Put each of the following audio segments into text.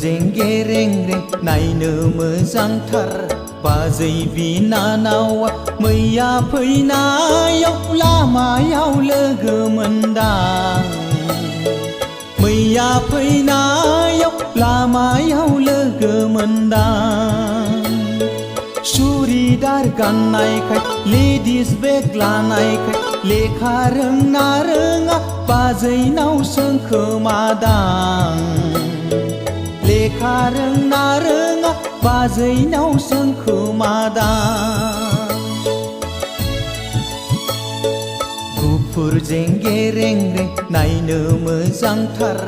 जेंगे रेंगे नायनो मोजांथार बाजै बिनानावा मैया फैनायाव लामायाव लोगो मोनदां मैया फैनायाव लामायाव लोगो मोनदां सुरिदार गाननायखाय लेडिस बेग लानायखाय लेखा रोंना रोङा बाजैनाव सोंखोमादां लेखा रोंना रोङा बाजैनाव सोंखोमादां गुफुर जेंगे रेंगे नायनो मोजांथार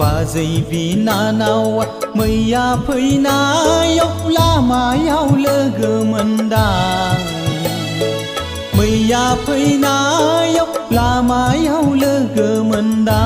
बाजै बिनानावा मैया फैनायाव लामायाव लोगो मोनदां मैया फैनायाव लामायाव लोगो मोनदां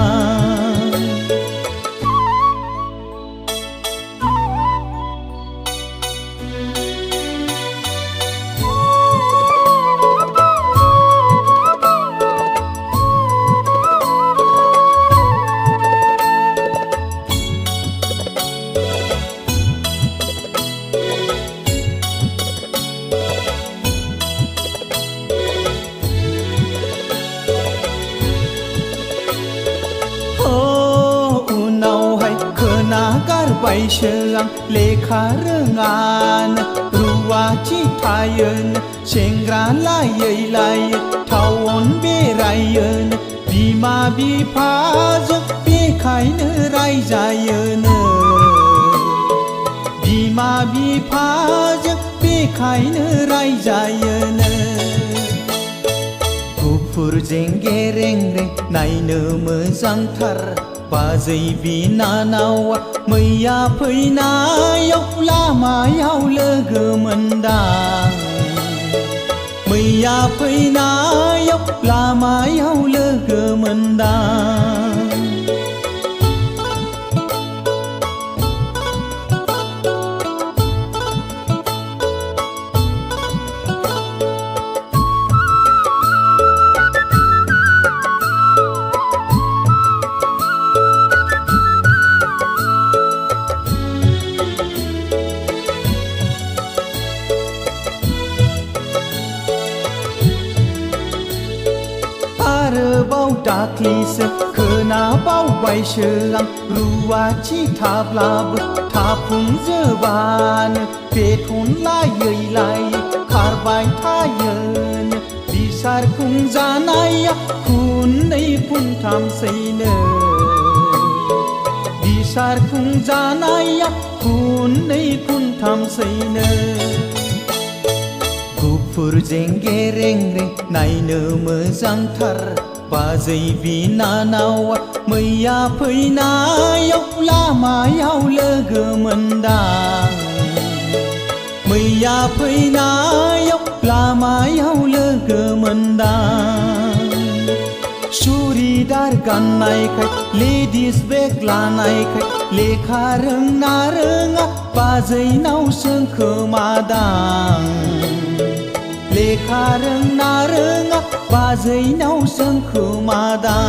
बायसो आं लेखा रोङानो रुवाथि थायोनो सेंग्रा लायै लायै टाउन बेरायोनो बिमा बिफाजों बेखायनो रायजायोनो बिमा बिफाजों बेखायनो रायजायोनो गुफुर जेंगे रेंगे नायनो मोजांथार बाजै बिनानावा मैया फैनायाव लामायाव लोगो मोनदां मैया फैनायाव लामायाव लोगो मोनदां आरोबाव दाख्लिसो खोनाबावबायसो आं रुवाथि थाब्लाबो थाफुंजोबानो बेथन लायै लायै खारबाय थायोनो बिसार खुंजानाया खुननै खुनथामसैनो बिसार खुंजानाया खुननै खुनथामसैनो गुफुर जेंगे रेंगे नायनो मोजांथार बाजै बिनानावा मैया फैनायाव लामायाव लोगो मोनदां मैया फैनायाव लामायाव लोगो मोनदां सुरिदार गाननायखाय लेडिस बेग लानायखाय लेखा रोंना रोङा बाजैनाव सोंखोमादां लेखा रोंना रोङा बाजैनाव सोंखोमादां